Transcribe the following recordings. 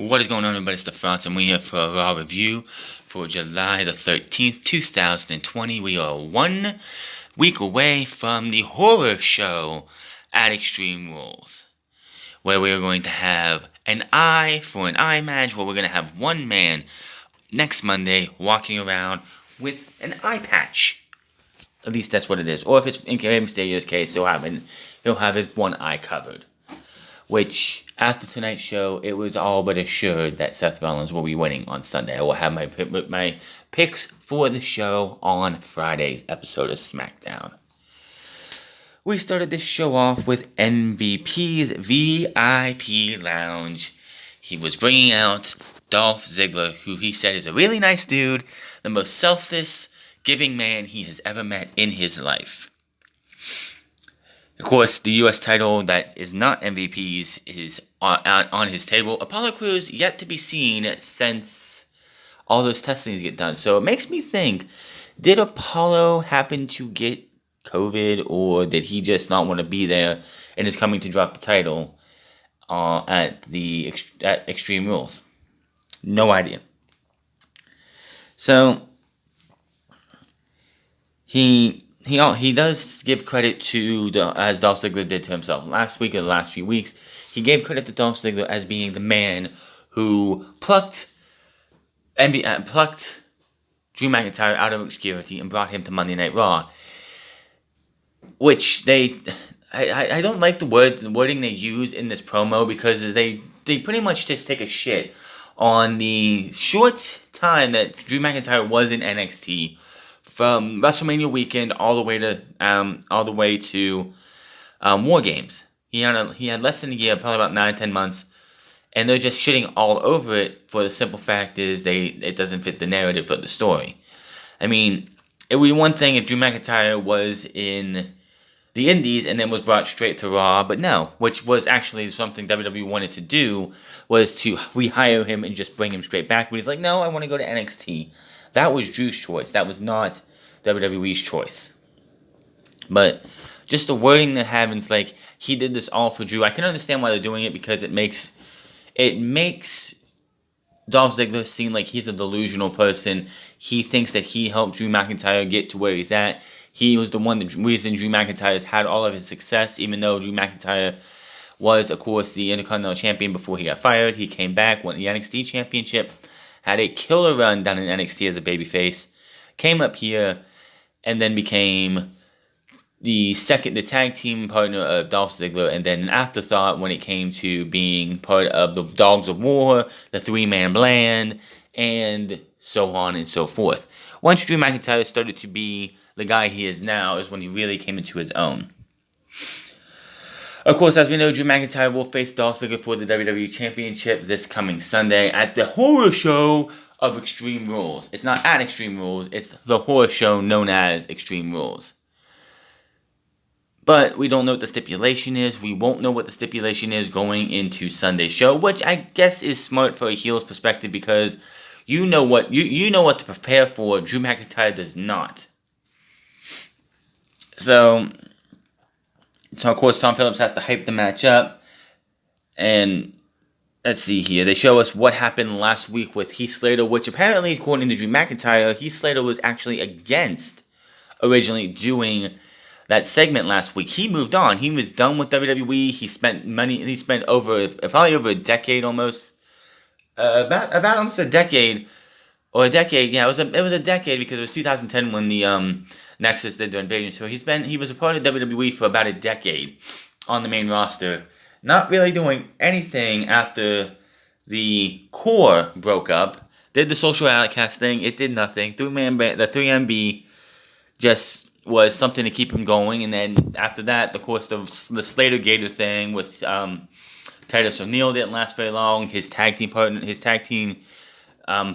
What is going on, everybody? It's the France, and we're here for a Raw review for July the 13th, 2020. We are 1 week away from the horror show at Extreme Rules, where we are going to have an eye for an eye match, where we're going to have one man next Monday walking around with an eye patch. At least that's what it is. Or if it's in Rey Mysterio's case, he'll have his one eye covered. Which, after tonight's show, it was all but assured that Seth Rollins will be winning on Sunday. I will have my picks for the show on Friday's episode of SmackDown. We started this show off with MVP's VIP Lounge. He was bringing out Dolph Ziggler, who he said is a really nice dude, the most selfless, giving man he has ever met in his life. Of course, the U.S. title that is not MVP's is on his table. Apollo Crews yet to be seen since all those testings get done. So it makes me think, did Apollo happen to get COVID, or did he just not want to be there and is coming to drop the title at Extreme Rules? No idea. So he does give credit to, as Dolph Ziggler did to himself last week or the last few weeks, he gave credit to Dolph Ziggler as being the man who plucked Drew McIntyre out of obscurity and brought him to Monday Night Raw. Which I don't like the wording they use in this promo, because they pretty much just take a shit on the short time that Drew McIntyre was in NXT. From WrestleMania weekend all the way to War Games. He had less than a year, probably about 9-10 months, and they're just shitting all over it for the simple fact is it doesn't fit the narrative of the story. I mean, it would be one thing if Drew McIntyre was in the Indies and then was brought straight to Raw, but no, which was actually something WWE wanted to do, was to rehire him and just bring him straight back. But he's like, no, I want to go to NXT. That was Drew's choice. That was not WWE's choice. But just the wording that happens, like, he did this all for Drew. I can understand why they're doing it, because it makes Dolph Ziggler seem like he's a delusional person. He thinks that he helped Drew McIntyre get to where he's at. He was the reason Drew McIntyre's had all of his success, even though Drew McIntyre was, of course, the Intercontinental Champion before he got fired. He came back, won the NXT Championship, had a killer run down in NXT as a babyface, came up here, and then became the tag team partner of Dolph Ziggler, and then an afterthought when it came to being part of the Dogs of War, the three-man bland, and so on and so forth. Once Drew McIntyre started to be the guy he is now is when he really came into his own. Of course, as we know, Drew McIntyre will face Dolph Ziggler for the WWE Championship this coming Sunday at the horror show of Extreme Rules. It's not at Extreme Rules, it's the horror show known as Extreme Rules. But we don't know what the stipulation is. We won't know what the stipulation is going into Sunday's show, which I guess is smart for a heel's perspective, because you know what to prepare for. Drew McIntyre does not. So of course, Tom Phillips has to hype the match up. And let's see here. They show us what happened last week with Heath Slater, which apparently, according to Drew McIntyre, Heath Slater was actually against originally doing that segment last week. He moved on. He was done with WWE. He spent money. He spent probably over a decade almost. About almost a decade. Or a decade. Yeah, it was a decade, because it was 2010 when the Nexus did their invasion. So he was a part of WWE for about a decade on the main roster, not really doing anything after the core broke up. Did the social outcast thing, it did nothing. The 3MB just was something to keep him going, and then after that, of course, the Slater Gator thing with Titus O'Neil didn't last very long. His tag team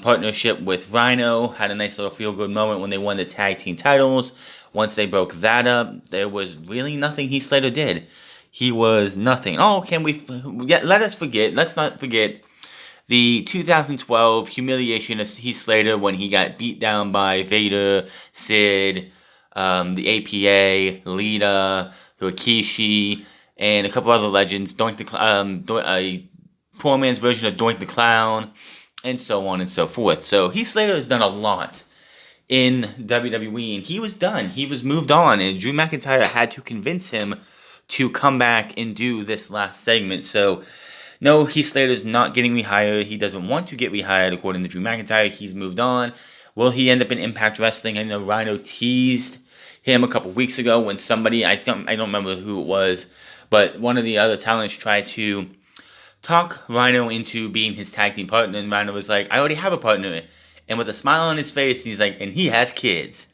partnership with Rhino had a nice little feel-good moment when they won the tag team titles. Once they broke that up, there was really nothing Heath Slater did. He was nothing. Oh, let's not forget the 2012 humiliation of Heath Slater when he got beat down by Vader, Sid, the APA, Lita, Rikishi, and a couple other legends. poor man's version of Doink the Clown, and so on and so forth. So Heath Slater has done a lot in WWE, and he was done. He was moved on, and Drew McIntyre had to convince him to come back and do this last segment. So, no, Heath Slater's not getting rehired. He doesn't want to get rehired, according to Drew McIntyre. He's moved on. Will he end up in Impact Wrestling? I know Rhino teased him a couple weeks ago when somebody, I don't remember who it was, but one of the other talents tried to talk Rhino into being his tag team partner, and Rhino was like, I already have a partner. And with a smile on his face, he's like, and he has kids.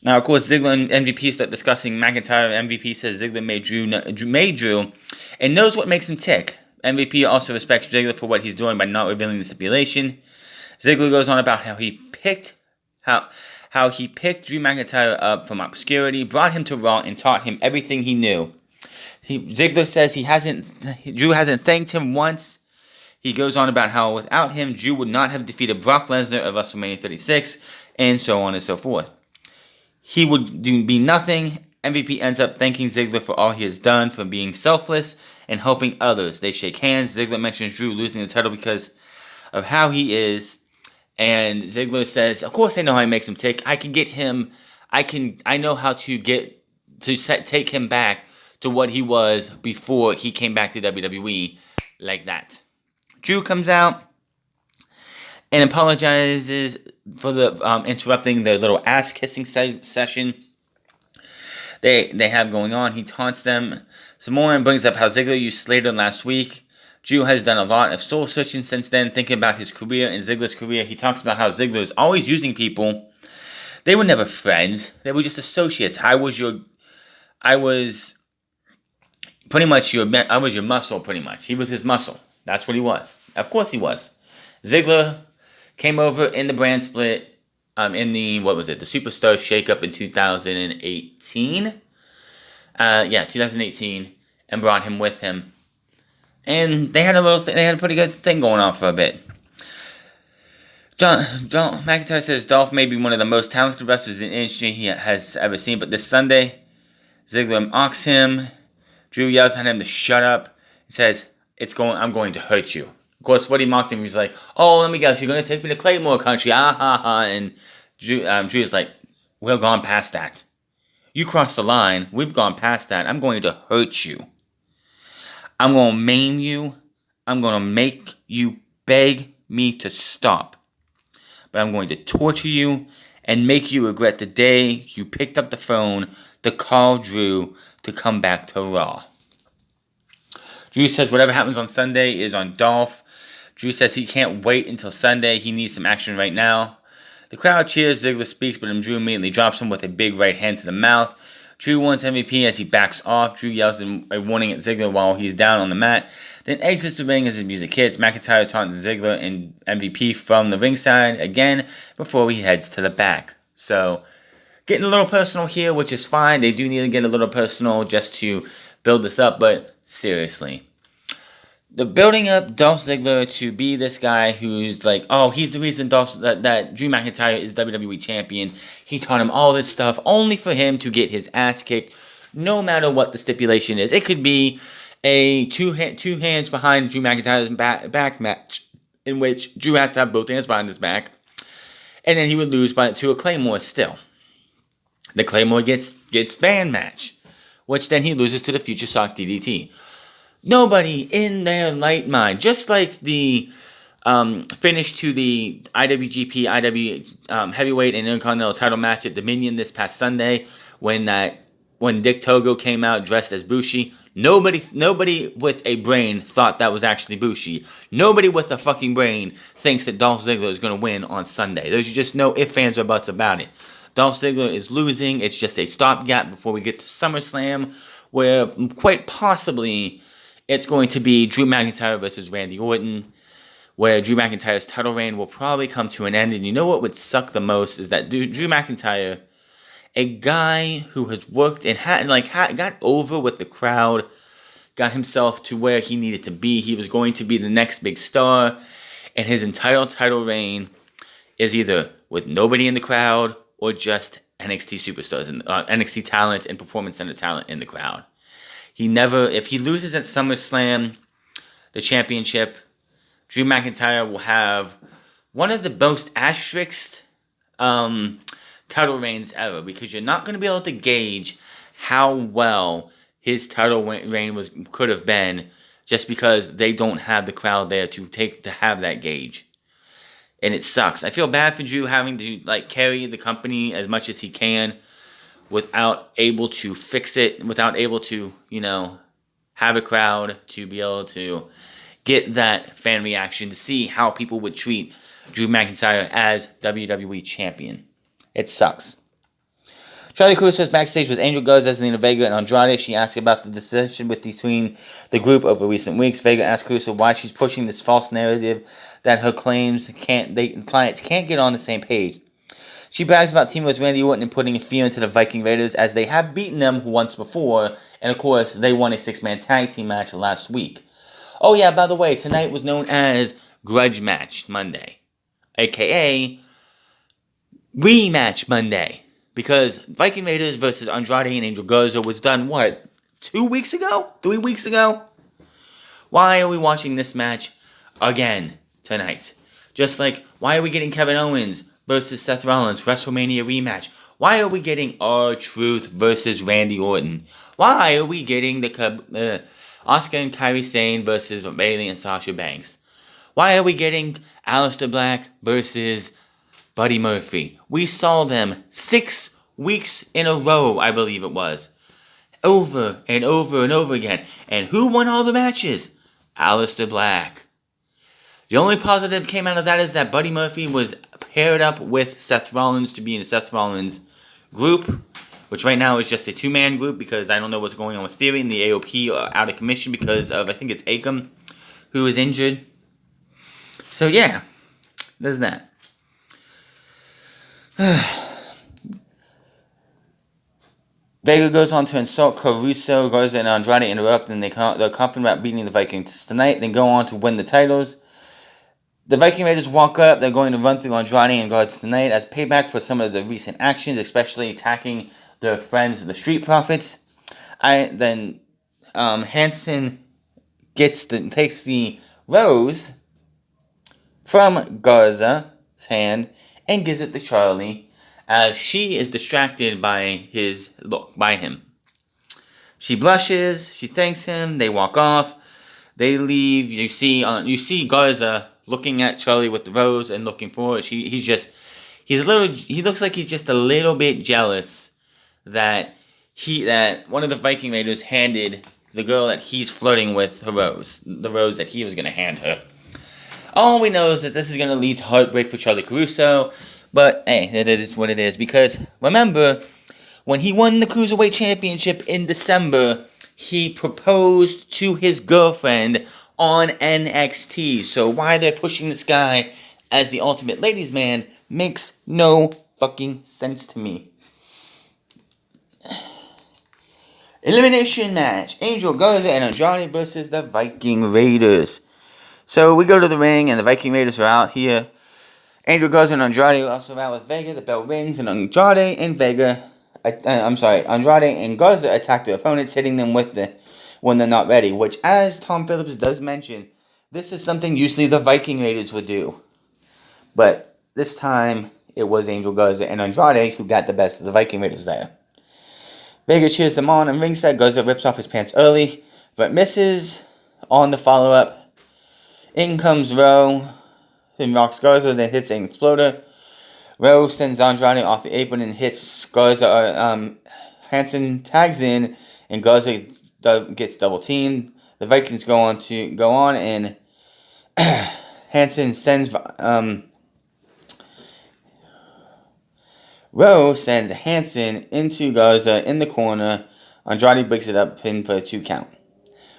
Now, of course, Ziggler and MVP start discussing McIntyre. MVP says Ziggler made Drew and knows what makes him tick. MVP also respects Ziggler for what he's doing by not revealing the stipulation. Ziggler goes on about how he picked Drew McIntyre up from obscurity, brought him to Raw, and taught him everything he knew. Ziggler says Drew hasn't thanked him once. He goes on about how without him, Drew would not have defeated Brock Lesnar at WrestleMania 36, and so on and so forth. He would be nothing. MVP ends up thanking Ziggler for all he has done, for being selfless and helping others. They shake hands. Ziggler mentions Drew losing the title because of how he is, and Ziggler says, "Of course, I know how he makes him tick. I can get him. I know how to take him back to what he was before he came back to WWE, like that." Drew comes out and apologizes for the interrupting their little ass-kissing session they have going on. He taunts them some more and brings up how Ziggler used Slater last week. Drew has done a lot of soul-searching since then, thinking about his career and Ziggler's career. He talks about how Ziggler is always using people. They were never friends. They were just associates. I was your muscle, pretty much. He was his muscle. That's what he was. Of course he was. Ziggler came over in the brand split, in the, the Superstar Shakeup in 2018. 2018, and brought him with him. And they had a pretty good thing going on for a bit. John McIntyre says Dolph may be one of the most talented wrestlers in the industry he has ever seen, but this Sunday, Ziggler mocks him. Drew yells at him to shut up. He says, I'm going to hurt you. Of course, what he mocked him, he was like, oh, let me guess, you're going to take me to Claymore Country, ah, ha, ha. And Drew's like, we're gone past that. You crossed the line. We've gone past that. I'm going to hurt you. I'm going to maim you. I'm going to make you beg me to stop. But I'm going to torture you and make you regret the day you picked up the phone to call Drew to come back to Raw. Drew says whatever happens on Sunday is on Dolph. Drew says he can't wait until Sunday. He needs some action right now. The crowd cheers. Ziggler speaks, but Drew immediately drops him with a big right hand to the mouth. Drew warns MVP as he backs off. Drew yells a warning at Ziggler while he's down on the mat. Then exits the ring as his music hits. McIntyre taunts Ziggler and MVP from the ringside again before he heads to the back. So, getting a little personal here, which is fine. They do need to get a little personal just to build this up, but seriously. The building up Dolph Ziggler to be this guy who's like, oh, he's the reason that Drew McIntyre is WWE champion. He taught him all this stuff only for him to get his ass kicked, no matter what the stipulation is. It could be a two hands behind Drew McIntyre's back match, in which Drew has to have both hands behind his back, and then he would lose to a Claymore still. The Claymore gets banned match, which then he loses to the Future Shock DDT. Nobody in their right mind, just like the finish to the IWGP, Heavyweight and Intercontinental title match at Dominion this past Sunday, when Dick Togo came out dressed as Bushi. Nobody with a brain thought that was actually Bushi. Nobody with a fucking brain thinks that Dolph Ziggler is going to win on Sunday. There's just no ifs, ands, or buts about it. Dolph Ziggler is losing. It's just a stopgap before we get to SummerSlam, where quite possibly it's going to be Drew McIntyre versus Randy Orton, where Drew McIntyre's title reign will probably come to an end. And you know what would suck the most is that Drew McIntyre, a guy who has worked and got over with the crowd, got himself to where he needed to be. He was going to be the next big star, and his entire title reign is either with nobody in the crowd or just NXT superstars and NXT talent and Performance Center talent in the crowd. If he loses at SummerSlam, the championship, Drew McIntyre will have one of the most asterisked title reigns ever, because you're not going to be able to gauge how well his title reign could have been, just because they don't have the crowd there to have that gauge. And it sucks. I feel bad for Drew having to carry the company as much as he can without able to fix it, without able to, have a crowd to be able to get that fan reaction to see how people would treat Drew McIntyre as WWE Champion. It sucks. Charlie Caruso is backstage with Angel Garza, Zelina Vega, and Andrade. She asks about the dissension between the group over recent weeks. Vega asks Caruso why she's pushing this false narrative that her clients can't get on the same page. She brags about teaming with Randy Orton and putting a fear into the Viking Raiders, as they have beaten them once before, and of course, they won a 6-man tag team match last week. Oh yeah, by the way, tonight was known as Grudgematch Monday, aka Rematch Monday, because Viking Raiders versus Andrade and Angel Garza was done, 2 weeks ago? 3 weeks ago? Why are we watching this match again tonight? Just like, why are we getting Kevin Owens versus Seth Rollins WrestleMania rematch? Why are we getting R-Truth versus Randy Orton? Why are we getting the Asuka and Kairi Sane versus Bayley and Sasha Banks? Why are we getting Aleister Black versus Buddy Murphy? We saw them 6 weeks in a row, I believe it was. Over and over and over again. And who won all the matches? Aleister Black. The only positive came out of that is that Buddy Murphy was paired up with Seth Rollins to be in the Seth Rollins group, which right now is just a 2-man group, because I don't know what's going on with Theory and the AOP are out of commission because of, I think it's Akam, who is injured. So yeah, there's that. Vega goes on to insult Caruso, Garza, and Andrade interrupt, and they're confident about beating the Vikings tonight. They go on to win the titles. The Viking Raiders walk up. They're going to run through Andrade and Garza tonight as payback for some of the recent actions, especially attacking their friends, the Street Profits. Then Hanson takes the rose from Garza's hand and gives it to Charlie, as she is distracted by him. She blushes, she thanks him, they walk off, they leave. You see Garza looking at Charlie with the rose and looking for it. He looks like he's just a little bit jealous that one of the Viking Raiders handed the girl that he's flirting with the rose that he was going to hand her. All we know is that this is going to lead to heartbreak for Charlie Caruso. But, hey, it is what it is. Because, remember, when he won the Cruiserweight Championship in December, he proposed to his girlfriend on NXT. So why they're pushing this guy as the Ultimate Ladies Man makes no fucking sense to me. Elimination match. Angel Garza and Andrade versus the Viking Raiders. So we go to the ring, and the Viking Raiders are out here. Angel Garza and Andrade are also out with Vega. The bell rings, and Andrade and Garza attack their opponents, hitting them when they're not ready. Which, as Tom Phillips does mention, this is something usually the Viking Raiders would do. But this time, it was Angel Garza and Andrade who got the best of the Viking Raiders there. Vega cheers them on, and ringside Garza rips off his pants early, but misses on the follow-up. In comes Rowe, and rocks Garza, then hits an exploder. Rowe sends Andrade off the apron and hits Garza. Hanson tags in, and Garza gets double teamed. The Vikings go on, and Hanson sends Rowe sends Hanson into Garza in the corner. Andrade breaks it up, pinned for a 2 count.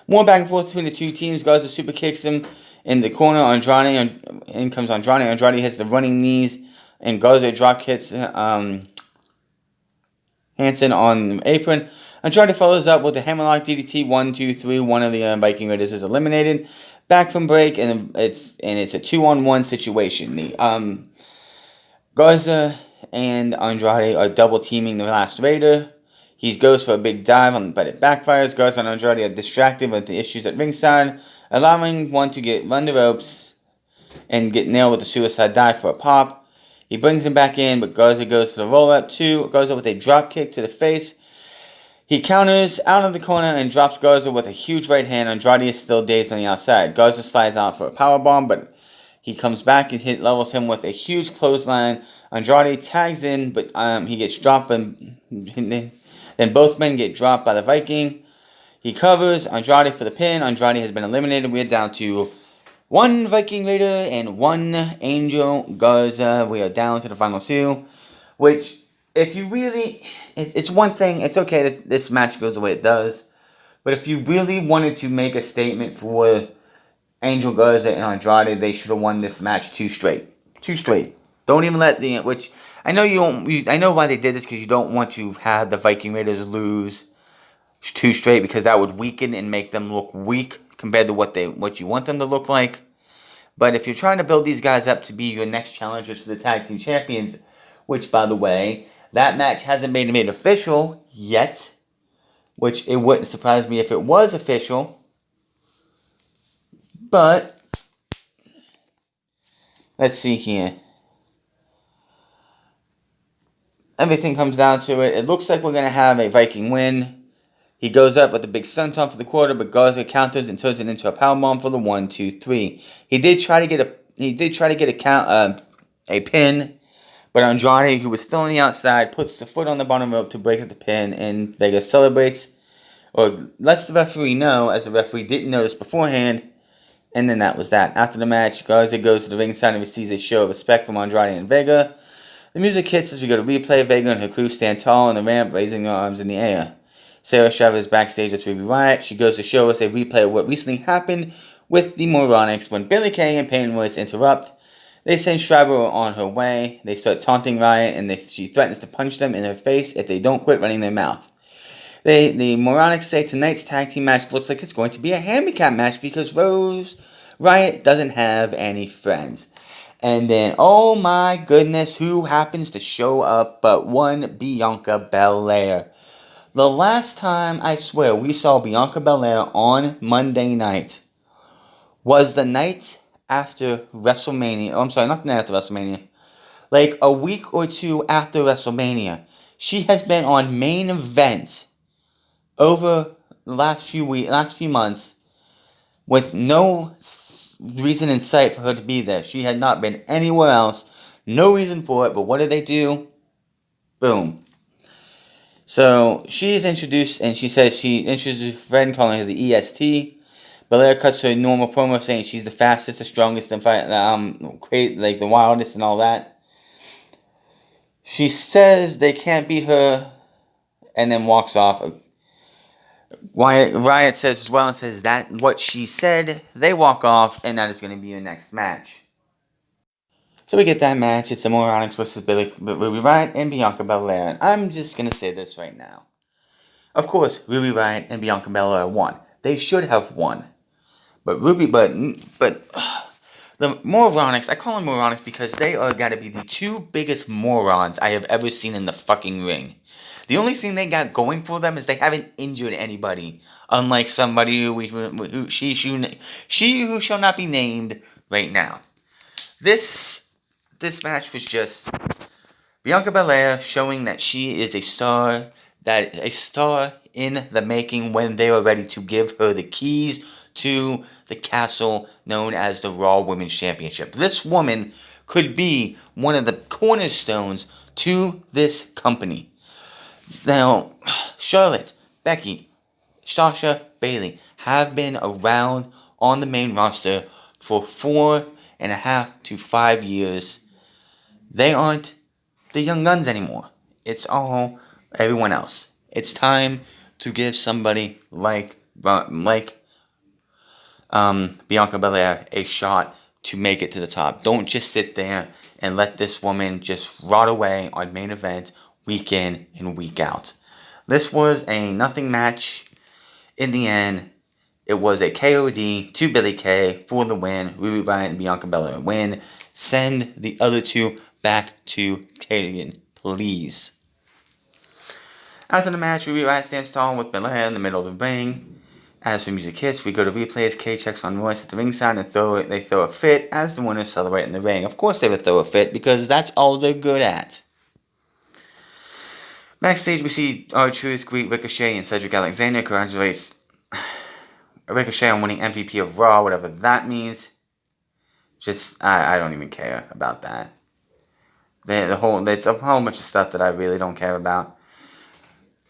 More back and forth between the two teams. Garza super kicks him in the corner. In comes Andrade. Andrade hits the running knees, and Garza drop hits Hanson on the apron. Andrade follows up with the hammerlock DDT. 1, 2, 3. One of the Viking Raiders is eliminated. Back from break, and it's a 2-on-1 situation. The Garza and Andrade are double teaming the last Raider. He goes for a big dive, but it backfires. Garza and Andrade are distracted with the issues at ringside. allowing one to run the ropes and get nailed with a suicide dive for a pop. He brings him back in, but Garza goes to the roll-up too. Garza with a drop kick to the face. He counters out of the corner and drops Garza with a huge right hand. Andrade is still dazed on the outside. Garza slides out for a powerbomb, but he comes back and levels him with a huge clothesline. Andrade tags in, but he gets dropped, and then both men get dropped by the Viking. He covers Andrade for the pin. Andrade has been eliminated. We're down to one Viking Raider and one Angel Garza. We are down to the final two, which, if you really, it's one thing, it's okay that this match goes the way it does, but if you really wanted to make a statement for Angel Garza and Andrade, they should have won this match two straight. Don't even let which, I know you don't, I know why they did this, because you don't want to have the Viking Raiders lose two straight, because that would weaken and make them look weak compared to what you want them to look like. But if you're trying to build these guys up to be your next challengers for the tag team champions, which, by the way, that match hasn't been made official yet, which it wouldn't surprise me if it was official, but let's see here. Everything comes down to it. It looks like we're going to have a Viking win. He goes up with a big senton for the quarter, but Garza counters and turns it into a powerbomb for the 1, 2, 3. He did try to get a pin, but Andrade, who was still on the outside, puts the foot on the bottom rope to break up the pin, and Vega celebrates, or lets the referee know, as the referee didn't notice beforehand, and then that was that. After the match, Garza goes to the ringside and receives a show of respect from Andrade and Vega. The music hits as we go to replay. Vega and her crew stand tall on the ramp, raising their arms in the air. Sarah Shriver is backstage with Ruby Riott. She goes to show us a replay of what recently happened with the Moronics when Billie Kay and Peyton Royce interrupt. They send Shriver on her way. They start taunting Riott, and she threatens to punch them in her face if they don't quit running their mouth. The Moronics say tonight's tag team match looks like it's going to be a handicap match because Rose Riott doesn't have any friends. And then, oh my goodness, who happens to show up but one Bianca Belair? The last time, I swear, we saw Bianca Belair on Monday night was the night after WrestleMania. Oh, I'm sorry, not the night after WrestleMania. Like a week or two after WrestleMania. She has been on main events over the last few months with no reason in sight for her to be there. She had not been anywhere else. No reason for it, but what did they do? Boom. So she's introduced, and she says she introduces a friend calling her the EST. Belair cuts her normal promo saying she's the fastest, the strongest, and like the wildest and all that. She says they can't beat her, and then walks off. Riott says as well, and says that what she said. They walk off, and that is going to be your next match. So we get that match. It's the Moronics versus Ruby Riott and Bianca Belair. And I'm just going to say this right now. Of course, Ruby Riott and Bianca Belair won. They should have won. But the Moronics, I call them Moronics because they are got to be the two biggest morons I have ever seen in the fucking ring. The only thing they got going for them is they haven't injured anybody. Unlike somebody who shall not be named right now. This match was just Bianca Belair showing that she is a star in the making when they are ready to give her the keys to the castle known as the Raw Women's Championship. This woman could be one of the cornerstones to this company. Now, Charlotte, Becky, Sasha, Bayley have been around on the main roster for 4.5 to 5 years. They aren't the young guns anymore. It's all everyone else. It's time to give somebody like Bianca Belair a shot to make it to the top. Don't just sit there and let this woman just rot away on main event week in and week out. This was a nothing match. In the end, it was a KOD to Billie Kay for the win. Ruby Riott and Bianca Belair win. Send the other two back to Canadian, please. After the match, Ruby Riott stands tall with Belair in the middle of the ring. As for music hits, we go to replays. Kay checks on Royce at the ringside and they throw a fit as the winners celebrate in the ring. Of course they would throw a fit because that's all they're good at. Backstage, we see R-Truth greet Ricochet and Cedric Alexander congratulates Ricochet on winning MVP of Raw, whatever that means. I don't even care about that. It's a whole bunch of stuff that I really don't care about.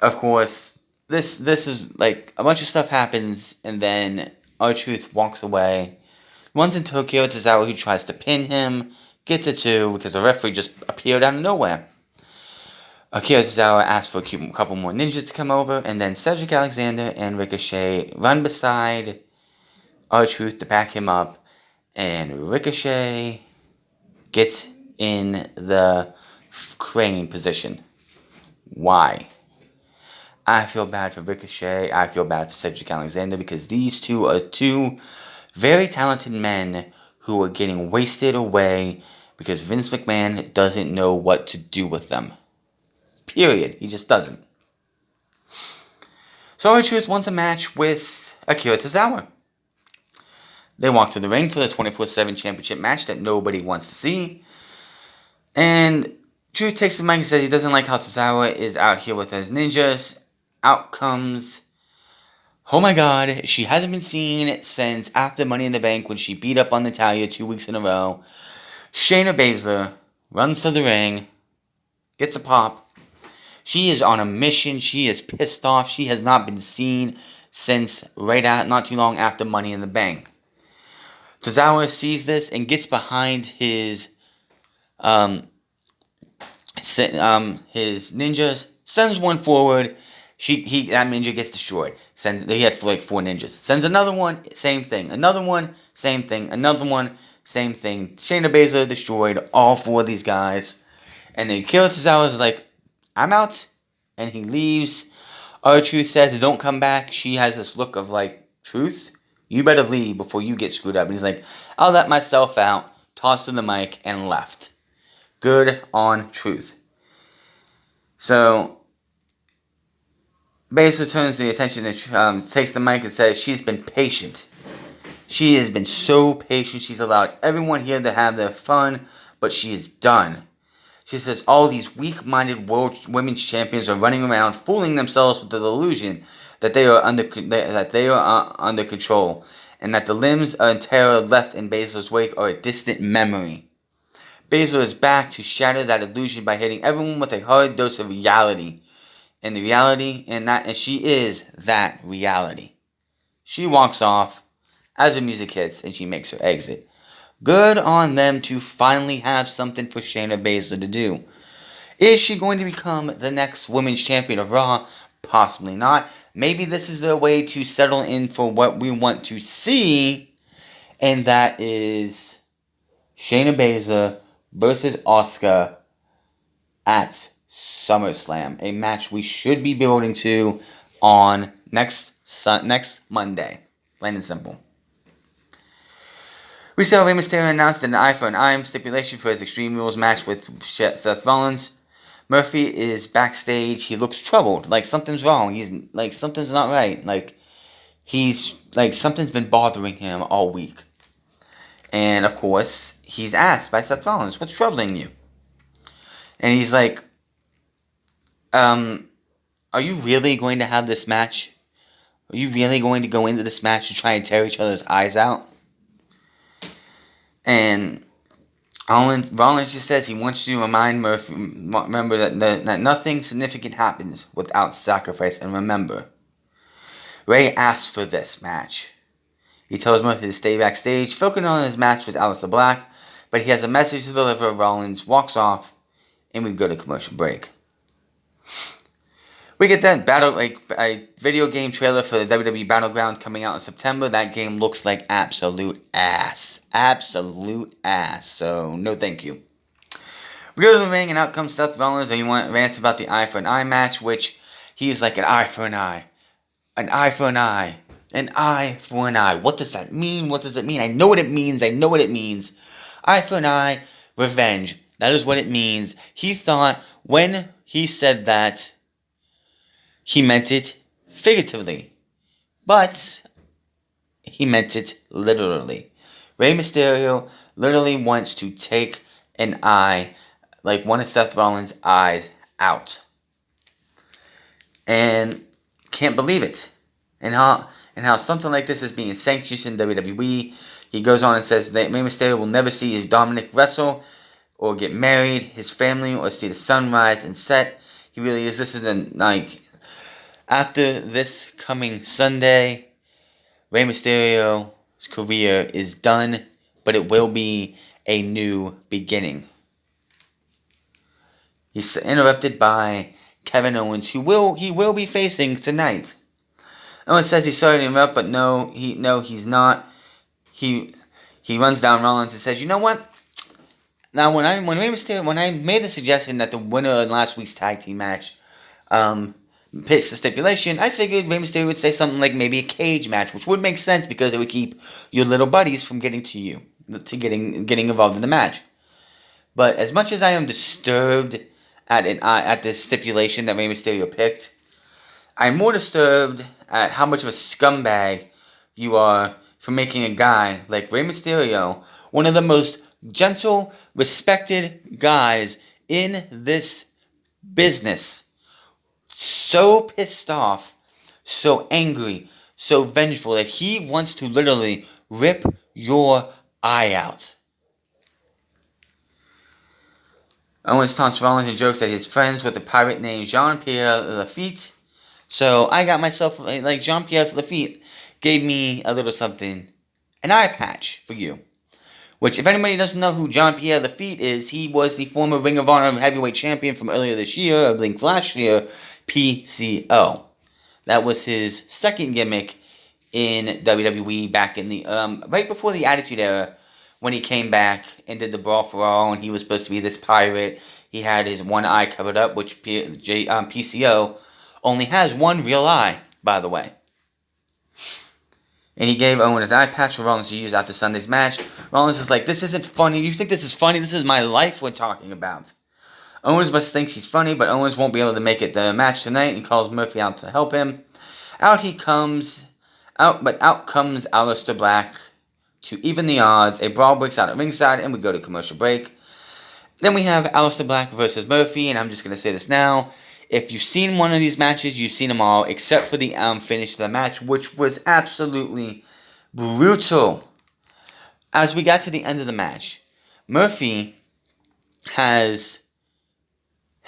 Of course, this is like a bunch of stuff happens, and then R-Truth walks away. Runs into Akira Tozawa, who tries to pin him, gets a 2 because the referee just appeared out of nowhere. Akira Tozawa asks for a couple more ninjas to come over, and then Cedric Alexander and Ricochet run beside R-Truth to back him up, and Ricochet gets in the crane position. Why? I feel bad for Ricochet. I feel bad for Cedric Alexander because these two are two very talented men who are getting wasted away because Vince McMahon doesn't know what to do with them. Period. He just doesn't. So R-Truth wants a match with Akira Tozawa. They walk to the ring for the 24/7 championship match that nobody wants to see. And Truth takes the mic and says he doesn't like how Tozawa is out here with his ninjas. Out comes, oh my god, she hasn't been seen since after Money in the Bank when she beat up on Natalya 2 weeks in a row. Shayna Baszlier runs to the ring, gets a pop. She is on a mission. She is pissed off. She has not been seen since not too long after Money in the Bank. Tozawa sees this and gets behind his ninjas, sends one forward. That ninja gets destroyed. He had like 4 ninjas. Sends another one, same thing. Another one, same thing. Another one, same thing. Shayna Baszlier destroyed all 4 of these guys. And then Akira Tozawa is like, I'm out. And he leaves. R-Truth says, don't come back. She has this look of like, Truth, you better leave before you get screwed up. And he's like, I'll let myself out. Tossed in the mic and left. Good on Truth. So Baszler turns the attention and takes the mic and says she's been patient. She has been so patient. She's allowed everyone here to have their fun, but she is done. She says all these weak-minded world women's champions are running around fooling themselves with the delusion that they are under control, and that the limbs and terror left in Baszler's wake are a distant memory. Baszler is back to shatter that illusion by hitting everyone with a hard dose of reality. And she is that reality. She walks off as the music hits and she makes her exit. Good on them to finally have something for Shayna Baszler to do. Is she going to become the next women's champion of Raw? Possibly not. Maybe this is their way to settle in for what we want to see. And that is Shayna Baszler versus Asuka at SummerSlam, a match we should be building to on next Monday. Plain and simple. We saw Rey Mysterio announced an eye for an eye stipulation for his Extreme Rules match with Seth Rollins. Murphy is backstage. He looks troubled, like something's wrong. He's like something's not right. Like he's like something's been bothering him all week. And of course, he's asked by Seth Rollins, "What's troubling you?" And he's like, are you really going to have this match? Are you really going to go into this match and try and tear each other's eyes out? And Rollins just says he wants you to remember that nothing significant happens without sacrifice. And remember, Ray asked for this match. He tells Murphy to stay backstage, focusing on his match with Aleister Black, but he has a message to deliver. Rollins walks off, and we go to commercial break. We get that a video game trailer for the WWE Battleground coming out in September. That game looks like absolute ass. Absolute ass. So, no thank you. We go to the ring, and out comes Seth Rollins, and he rants about the eye for an eye match, which he's like an eye for an eye. An eye for an eye. An eye for an eye. What does that mean? What does it mean? I know what it means. Eye for an eye. Revenge. That is what it means. He thought when he said that, he meant it figuratively. But he meant it literally. Rey Mysterio literally wants to take an eye, like one of Seth Rollins' eyes, out. And can't believe it. And how something like this is being sanctioned in WWE. He goes on and says that Rey Mysterio will never see his Dominic wrestle or get married, his family, or see the sun rise and set. He really is. This is after this coming Sunday, Rey Mysterio's career is done, but it will be a new beginning. He's interrupted by Kevin Owens, he will be facing tonight. Owens says he's sorry to interrupt, but no, he's not. He runs down Rollins and says, "You know what? Now, when I made the suggestion that the winner of last week's tag team match pitch the stipulation, I figured Rey Mysterio would say something like maybe a cage match, which would make sense because it would keep your little buddies from getting to you, getting involved in the match. But as much as I am disturbed at this stipulation that Rey Mysterio picked, I'm more disturbed at how much of a scumbag you are for making a guy like Rey Mysterio, one of the most gentle, respected guys in this business, so pissed off, so angry, so vengeful that he wants to literally rip your eye out." Owens taunts Rollins and jokes that he's friends with a pirate named Jean-Pierre Lafitte. So I got myself, like Jean-Pierre Lafitte gave me a little something, an eye patch for you. Which, if anybody doesn't know who Jean-Pierre Lafitte is, he was the former Ring of Honor heavyweight champion from earlier this year, I think last year, PCO. That was his second gimmick in WWE back in the, right before the Attitude Era, when he came back and did the Brawl for All, and he was supposed to be this pirate. He had his one eye covered up, which PCO only has one real eye, by the way. And he gave Owens an eye patch for Rollins to use after Sunday's match. Rollins is like, "This isn't funny. You think this is funny? This is my life we're talking about." Owens must thinks he's funny, but Owens won't be able to make it the match tonight and calls Murphy out to help him. Out comes Aleister Black to even the odds. A brawl breaks out at ringside, and we go to commercial break. Then we have Aleister Black versus Murphy, and I'm just going to say this now. If you've seen one of these matches, you've seen them all, except for the finish of the match, which was absolutely brutal. As we got to the end of the match, Murphy has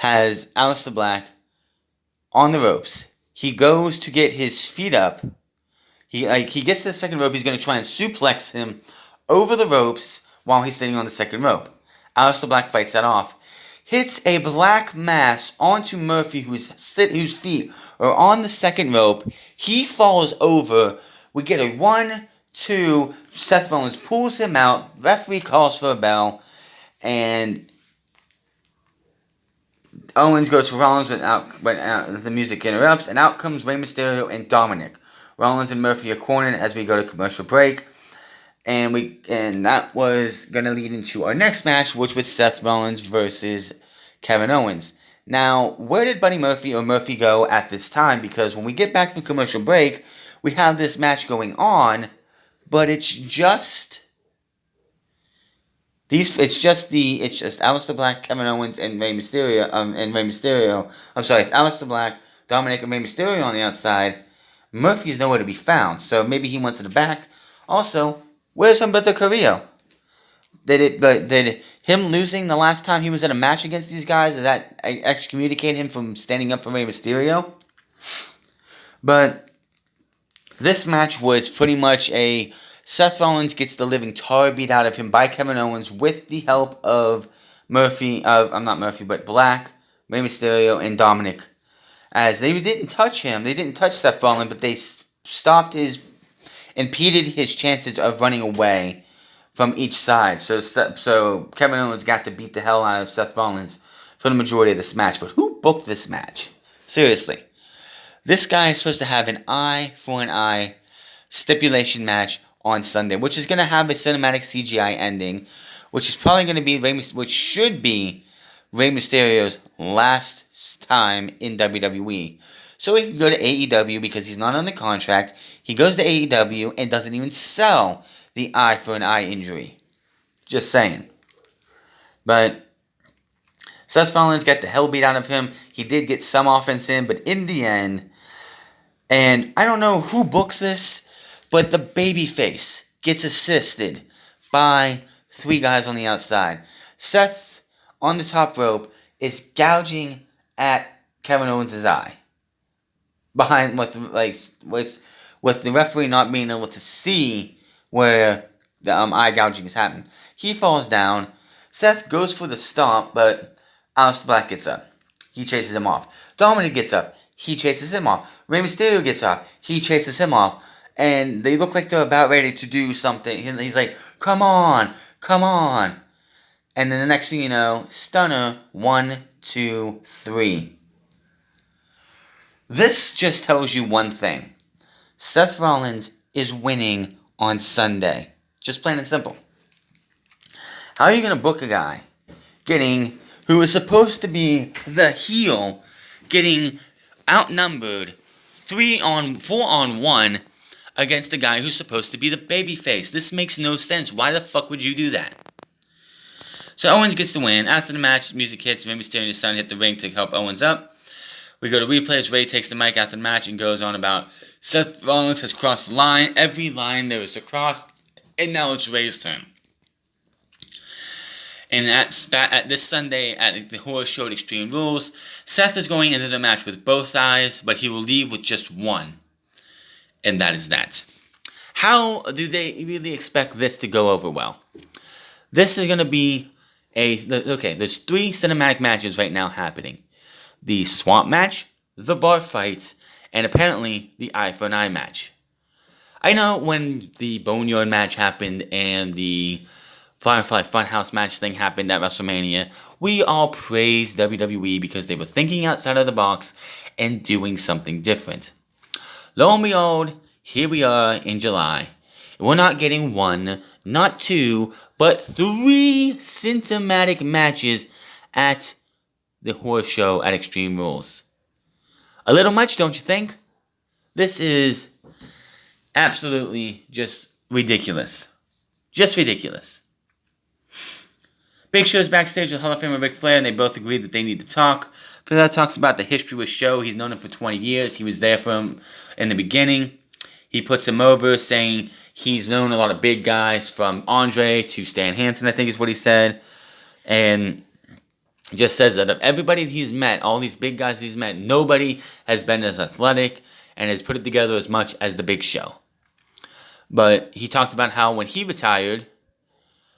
Aleister Black on the ropes. He goes to get his feet up. He gets to the second rope. He's going to try and suplex him over the ropes while he's sitting on the second rope. Aleister Black fights that off. Hits a black mass onto Murphy, whose feet are on the second rope. He falls over. We get a 1-2. Seth Rollins pulls him out. Referee calls for a bell. And Owens goes for Rollins when the music interrupts. And out comes Rey Mysterio and Dominic. Rollins and Murphy are cornered as we go to commercial break. And that was going to lead into our next match, which was Seth Rollins versus Kevin Owens. Now, where did Buddy Murphy or Murphy go at this time? Because when we get back from commercial break, we have this match going on, but it's just Aleister Black, Kevin Owens, and Rey Mysterio. It's Aleister Black, Dominic, and Rey Mysterio on the outside. Murphy's nowhere to be found, so maybe he went to the back. Also, where's Humberto Carrillo? Did him losing the last time he was in a match against these guys, did that excommunicate him from standing up for Rey Mysterio? But this match was pretty much a Seth Rollins gets the living tar beat out of him by Kevin Owens with the help of Black, Rey Mysterio, and Dominic. As they didn't touch him, they didn't touch Seth Rollins, but they impeded his chances of running away from each side. So Kevin Owens got to beat the hell out of Seth Rollins for the majority of this match. But who booked this match? Seriously. This guy is supposed to have an eye for an eye stipulation match on Sunday, which is going to have a cinematic CGI ending, which is probably going to be which should be Rey Mysterio's last time in WWE. so he can go to AEW because he's not under contract. He goes to AEW and doesn't even sell the eye for an eye injury. Just saying. But Seth Rollins got the hell beat out of him. He did get some offense in, but in the end, and I don't know who books this, but the babyface gets assisted by 3 guys on the outside. Seth, on the top rope, is gouging at Kevin Owens' eye. Behind with the referee not being able to see where the eye gouging is happening. He falls down. Seth goes for the stomp, but Aleister Black gets up. He chases him off. Dominic gets up. He chases him off. Rey Mysterio gets up. He chases him off. And they look like they're about ready to do something. He's like, come on, come on. And then the next thing you know, stunner, 1, 2, 3. This just tells you one thing. Seth Rollins is winning on Sunday. Just plain and simple. How are you going to book a guy who is supposed to be the heel, getting outnumbered 4-on-1 against a guy who's supposed to be the babyface? This makes no sense. Why the fuck would you do that? So Owens gets the win. After the match, music hits. Rey Mysterio and his son hit the ring to help Owens up. We go to replays. Ray takes the mic after the match and goes on about Seth Rollins has crossed the line. Every line there is to cross. And now it's Ray's turn. And at this Sunday at the horror show at Extreme Rules, Seth is going into the match with both eyes, but he will leave with just one. And that is that. How do they really expect this to go over well? This is going to be there's 3 cinematic matches right now happening. The swamp match, the bar fights, and apparently the eye for an eye match. I know when the Boneyard match happened and the Firefly Funhouse match thing happened at WrestleMania, we all praised WWE because they were thinking outside of the box and doing something different. Lo and behold, here we are in July. We're not getting 1, not 2, but 3 cinematic matches at the horror show at Extreme Rules. A little much, don't you think? This is absolutely just ridiculous. Just ridiculous. Big Show's backstage with Hall of Famer Ric Flair, and they both agree that they need to talk. Flair talks about the history with Show. He's known him for 20 years. He was there for him in the beginning. He puts him over, saying he's known a lot of big guys, from Andre to Stan Hansen, I think is what he said. And just says that of everybody he's met, all these big guys he's met, nobody has been as athletic and has put it together as much as the Big Show. But he talked about how when he retired,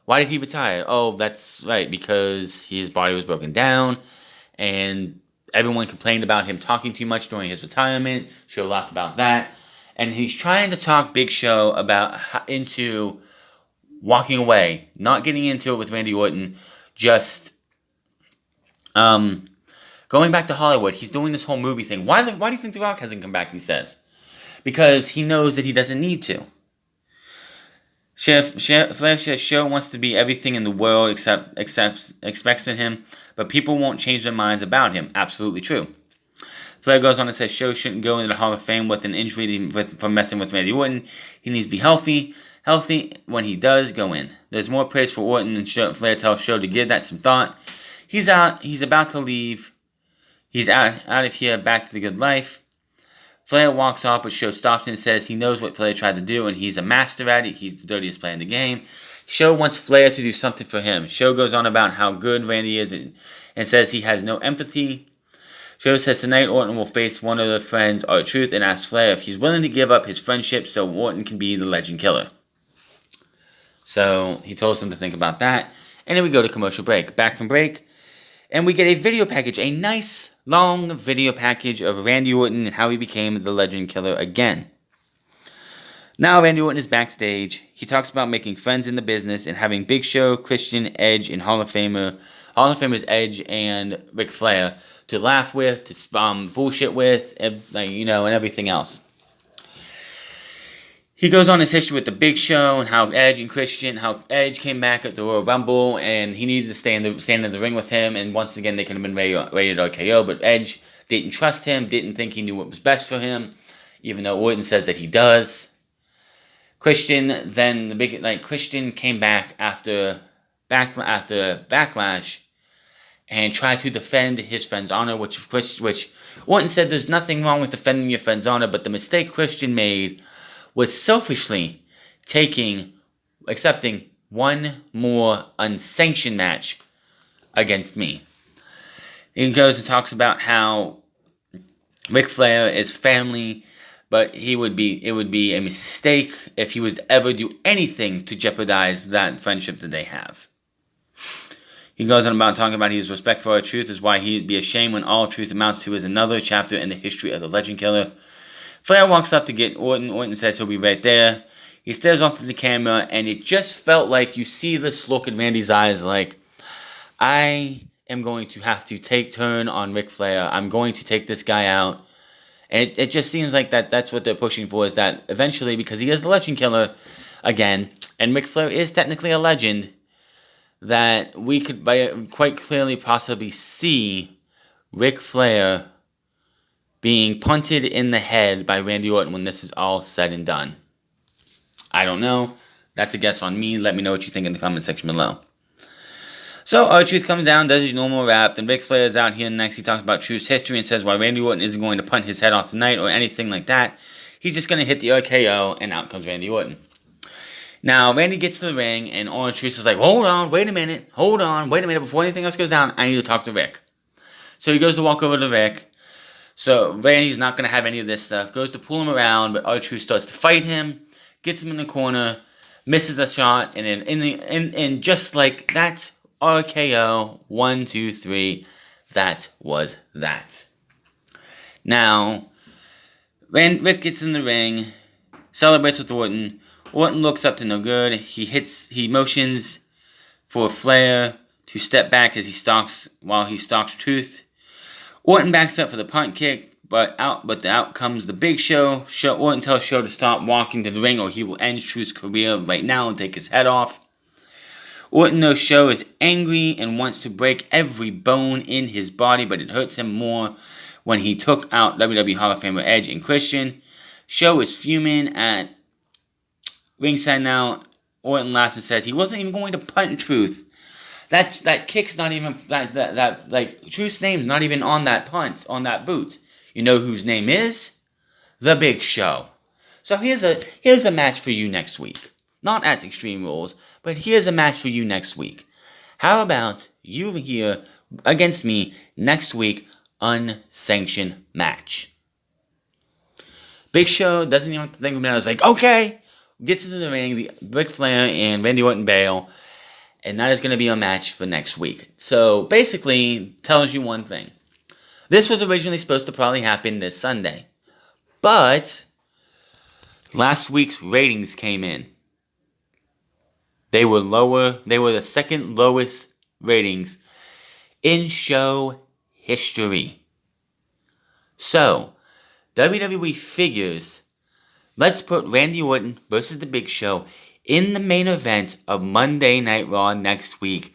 why did he retire? Oh, that's right, because his body was broken down, and everyone complained about him talking too much during his retirement. Show laughed about that. And he's trying to talk Big Show into walking away, not getting into it with Randy Orton, just going back to Hollywood. He's doing this whole movie thing. Why do you think The Rock hasn't come back, he says? Because he knows that he doesn't need to. Flair says Show wants to be everything in the world expects in him, but people won't change their minds about him. Absolutely true. Flair goes on and says Show shouldn't go into the Hall of Fame with an injury from messing with Randy Orton. He needs to be healthy when he does go in. There's more praise for Orton, and Flair tells Show to give that some thought. He's out. He's about to leave. He's out of here, back to the good life. Flair walks off, but Show stops and says he knows what Flair tried to do, and he's a master at it. He's the dirtiest player in the game. Show wants Flair to do something for him. Show goes on about how good Randy is and says he has no empathy. Show says tonight Orton will face one of their friends, R-Truth, and asks Flair if he's willing to give up his friendship so Orton can be the Legend Killer. So he tells him to think about that. And then we go to commercial break. Back from break, and we get a video package, a nice long video package of Randy Orton and how he became the Legend Killer again. Now Randy Orton is backstage. He talks about making friends in the business and having Big Show, Christian, Edge, and Hall of Famers Edge and Ric Flair to laugh with, to bullshit with, and everything else. He goes on his history with the Big Show and how Edge and Christian, how Edge came back at the Royal Rumble and he needed to stand in the ring with him, and once again they could have been rated RKO, but Edge didn't trust him, didn't think he knew what was best for him, even though Orton says that he does. Christian came back after Backlash and tried to defend his friend's honor, which Orton said there's nothing wrong with defending your friend's honor, but the mistake Christian made was selfishly accepting one more unsanctioned match against me. He goes and talks about how Ric Flair is family, but it would be a mistake if he was to ever do anything to jeopardize that friendship that they have. He goes on about talking about his respect for our truth is why he'd be ashamed when all truth amounts to is another chapter in the history of the Legend Killer. Flair walks up to get Orton. Orton says he'll be right there. He stares off to the camera, and it just felt like you see this look in Randy's eyes like, I am going to have to take turn on Ric Flair. I'm going to take this guy out. And it just seems like that's what they're pushing for, is that eventually, because he is the Legend Killer again, and Ric Flair is technically a legend, that we could quite clearly possibly see Ric Flair being punted in the head by Randy Orton when this is all said and done. I don't know. That's a guess on me. Let me know what you think in the comment section below. So, R-Truth comes down, does his normal rap, then Ric Flair is out here next. He talks about Truth's history and says why Randy Orton isn't going to punt his head off tonight or anything like that. He's just going to hit the RKO, and out comes Randy Orton. Now, Randy gets to the ring, and R-Truth is like, hold on, wait a minute, before anything else goes down, I need to talk to Rick. So he goes to walk over to Rick. So Randy's not going to have any of this stuff. Goes to pull him around, but R-Truth starts to fight him, gets him in the corner, misses a shot, and then just like that, RKO, 1, 2, 3, that was that. Now, Rick gets in the ring, celebrates with Orton. Orton looks up to no good. He motions for Flair to step back as he stalks Truth. Orton backs up for the punt kick, but out comes the Big Show. Orton tells Show to stop walking to the ring or he will end Truth's career right now and take his head off. Orton knows Show is angry and wants to break every bone in his body, but it hurts him more when he took out WWE Hall of Famer Edge and Christian. Show is fuming at ringside now. Orton laughs and says he wasn't even going to punt Truth. That kick's not even Truth's name's not even on that punt, on that boot. You know whose name is? The Big Show. So here's a match for you next week. Not at Extreme Rules, but here's a match for you next week. How about you here against me next week, unsanctioned match? Big Show doesn't even have to think about it. I was like, okay. Gets into the ring, Ric Flair and Randy Orton bail, and that is going to be a match for next week. So basically, tells you one thing. This was originally supposed to probably happen this Sunday, but last week's ratings came in. They were lower. They were the second lowest ratings in show history. So, WWE figures, let's put Randy Orton versus The Big Show in the main event of Monday Night Raw next week.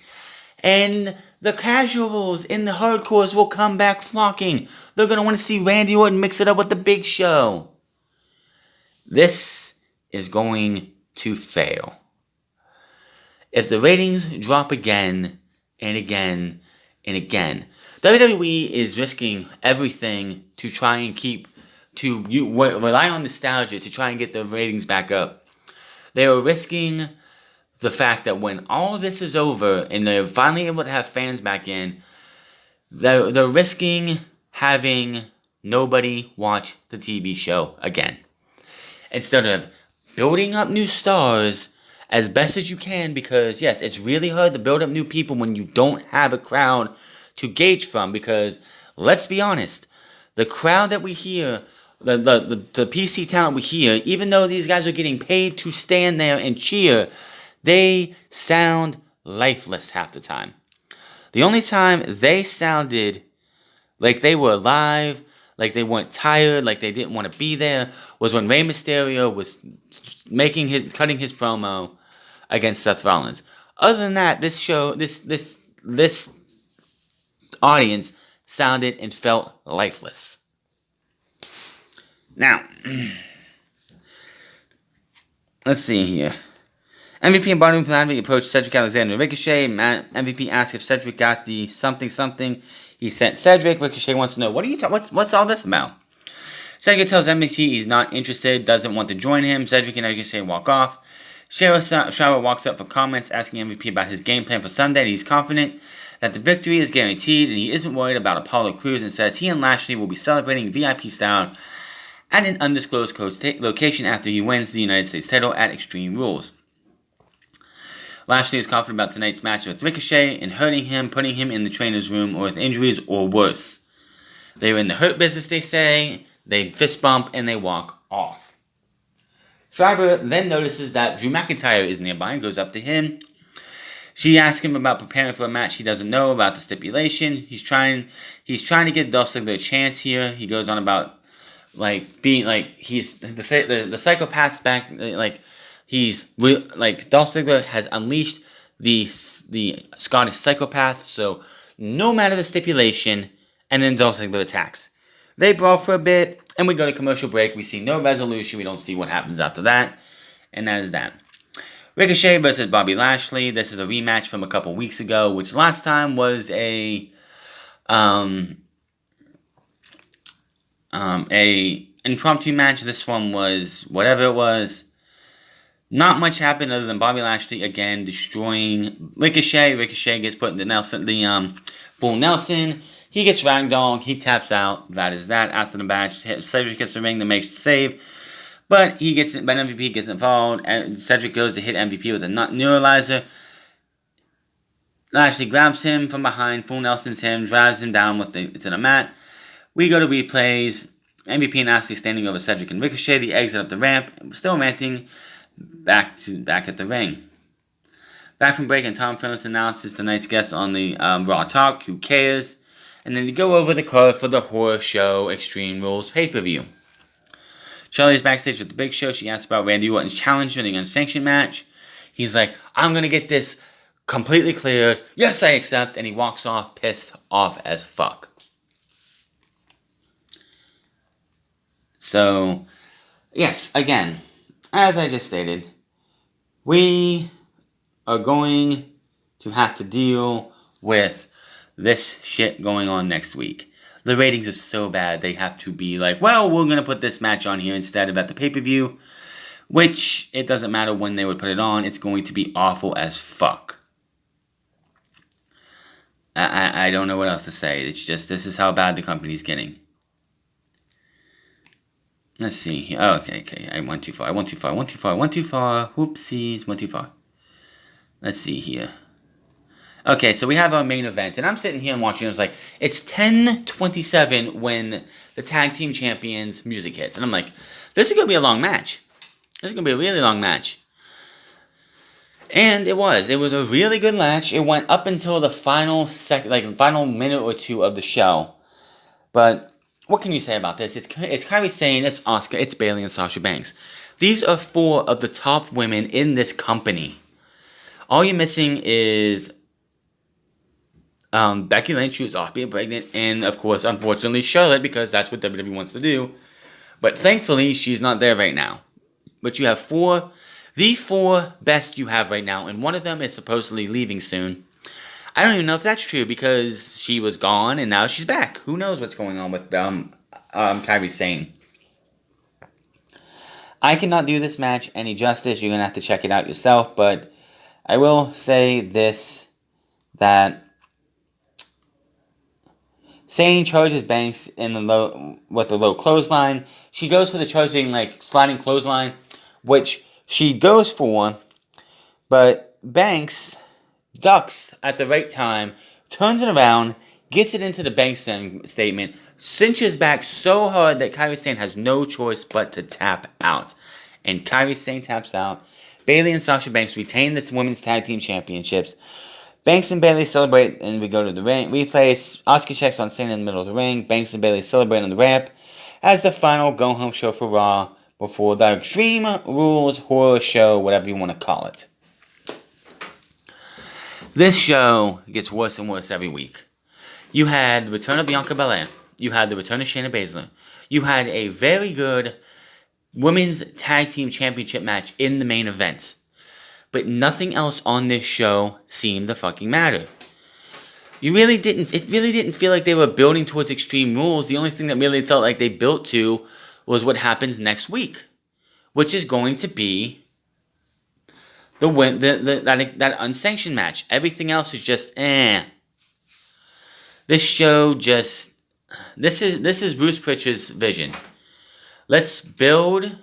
And the casuals and the hardcores will come back flocking. They're going to want to see Randy Orton mix it up with The Big Show. This is going to fail. If the ratings drop again and again and again, WWE is risking everything to try and rely on nostalgia to try and get the ratings back up. They are risking the fact that when all this is over and they're finally able to have fans back in, they're risking having nobody watch the TV show again. Instead of building up new stars as best as you can, because yes, it's really hard to build up new people when you don't have a crowd to gauge from, because let's be honest, the crowd that we hear, the PC talent we hear, even though these guys are getting paid to stand there and cheer, they sound lifeless half the time. The only time they sounded like they were alive, like they weren't tired, like they didn't want to be there, was when Rey Mysterio was cutting his promo against Seth Rollins. Other than that, this audience sounded, and felt lifeless. Now, let's see here. MVP and Barnum Planby approached Cedric Alexander and Ricochet. MVP asked if Cedric got the something. He sent Cedric. Ricochet wants to know, what's all this about? Cedric tells MVP he's not interested, doesn't want to join him. Cedric and Ricochet walk off. Shayna walks up for comments, asking MVP about his game plan for Sunday. He's confident that the victory is guaranteed, and he isn't worried about Apollo Crews, and says he and Lashley will be celebrating VIP style at an undisclosed location after he wins the United States title at Extreme Rules. Lashley is confident about tonight's match with Ricochet and hurting him, putting him in the trainer's room or with injuries or worse. They're in the hurt business, they say. They fist bump and they walk off. Schreiber then notices that Drew McIntyre is nearby and goes up to him. She asks him about preparing for a match he doesn't know about the stipulation. He's trying to get Dolph Ziggler a chance here. He goes on about being he's the psychopath's back, Dolph Ziggler has unleashed the Scottish psychopath. So no matter the stipulation, and then Dolph Ziggler attacks. They brawl for a bit, and we go to commercial break. We see no resolution. We don't see what happens after that, and that is that. Ricochet versus Bobby Lashley. This is a rematch from a couple weeks ago, which last time was a impromptu match. This one was whatever it was. Not much happened other than Bobby Lashley again destroying Ricochet. Ricochet gets put in the full Nelson. He gets ragdolled. He taps out. That is that. After the match, Cedric gets the ring that makes the save. But MVP gets involved, and Cedric goes to hit MVP with a neuralizer. Lashley grabs him from behind, full Nelsons him, drives him down to the mat. We go to replays. MVP and Lashley standing over Cedric and Ricochet. The exit up the ramp, still ranting, back at the ring. Back from break, and Tom Phillips announces tonight's guest on the Raw Talk. Who cares? And then they go over the card for the Horror Show Extreme Rules pay-per-view. Charlie's backstage with the Big Show. She asks about Randy Orton's challenge for the unsanctioned match. He's like, I'm going to get this completely cleared. Yes, I accept. And he walks off pissed off as fuck. So, yes, again, as I just stated, we are going to have to deal with this shit going on next week. The ratings are so bad, they have to be like, well, we're going to put this match on here instead of at the pay-per-view. Which, it doesn't matter when they would put it on, it's going to be awful as fuck. I don't know what else to say. It's just, this is how bad the company's getting. Let's see here. Oh, okay. I went too far. Whoopsies, went too far. Let's see here. Okay, so we have our main event, and I'm sitting here and watching. I was like, it's 10:27 when the tag team champions music hits, and I'm like, this is gonna be a long match. This is gonna be a really long match, and it was. It was a really good match. It went up until the final final minute or two of the show. But what can you say about this? It's Kairi Sane, it's Asuka, it's Bayley, and Sasha Banks. These are four of the top women in this company. All you're missing is Becky Lynch, who's off being pregnant, and of course, unfortunately, Charlotte, because that's what WWE wants to do. But thankfully, she's not there right now. But you have the four best you have right now, and one of them is supposedly leaving soon. I don't even know if that's true, because she was gone, and now she's back. Who knows what's going on with Kairi Sane. I cannot do this match any justice. You're going to have to check it out yourself, but I will say this, that Sane charges Banks with the low clothesline. She goes for the charging, sliding clothesline, which she goes for, but Banks ducks at the right time, turns it around, gets it into the Banks statement, cinches back so hard that Kairi Sane has no choice but to tap out. And Kairi Sane taps out. Bayley and Sasha Banks retain the women's tag team championships. Banks and Bayley celebrate, and we go to the ring. Replays. Asuka checks on Sane in the middle of the ring. Banks and Bayley celebrate on the ramp as the final go-home show for Raw before the Extreme Rules Horror Show, whatever you want to call it. This show gets worse and worse every week. You had the return of Bianca Belair. You had the return of Shayna Baszlier. You had a very good women's tag team championship match in the main event. But nothing else on this show seemed to fucking matter. It really didn't feel like they were building towards Extreme Rules. The only thing that really felt like they built to was what happens next week, which is going to be that unsanctioned match. Everything else is just This show just this is Bruce Pritchard's vision. Let's build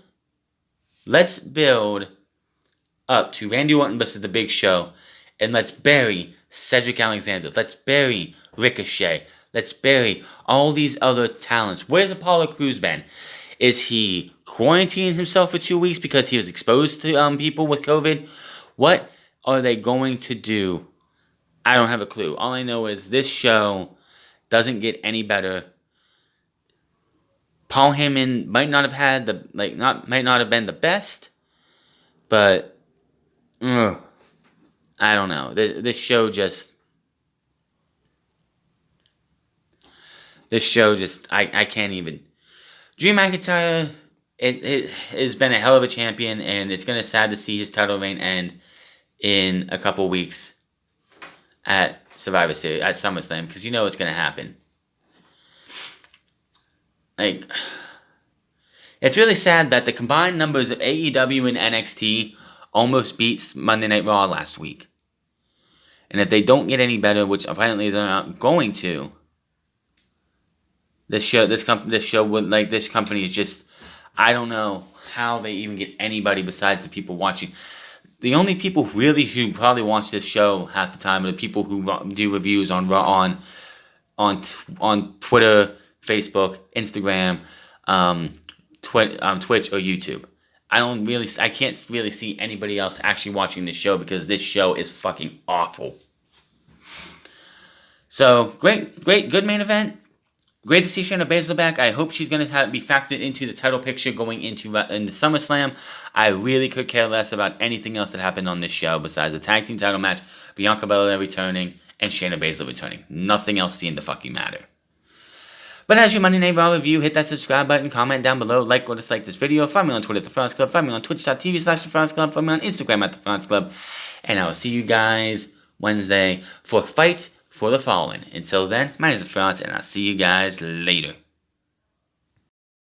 up to Randy Orton versus The Big Show, and let's bury Cedric Alexander. Let's bury Ricochet. Let's bury all these other talents. Where's Apollo Crews been? Is he quarantining himself for 2 weeks because he was exposed to people with COVID? What are they going to do? I don't have a clue. All I know is this show doesn't get any better. Paul Heyman might not have been the best, but I don't know. This show just I can't even. Drew McIntyre, it has been a hell of a champion, and it's gonna sad to see his title reign end in a couple weeks at Survivor Series at SummerSlam, because you know what's gonna happen. Like, it's really sad that the combined numbers of AEW and NXT almost beats Monday Night Raw last week. And if they don't get any better, which apparently they're not going to, this company is just, I don't know how they even get anybody besides the people watching. The only people really who probably watch this show half the time are the people who do reviews on Twitter, Facebook, Instagram, Twitch, or YouTube. I can't really see anybody else actually watching this show because this show is fucking awful. So, good main event. Great to see Shayna Baszlier back. I hope she's going to be factored into the title picture going into the SummerSlam. I really could care less about anything else that happened on this show besides the tag team title match, Bianca Belair returning, and Shayna Baszlier returning. Nothing else seemed to fucking matter. But as your Monday Night Raw review, hit that subscribe button, comment down below, like or dislike this video, find me on Twitter at The France Club, find me on twitch.tv/The France Club, find me on Instagram at The France Club, and I will see you guys Wednesday for Fight for the Fallen. Until then, my name is The France, and I'll see you guys later.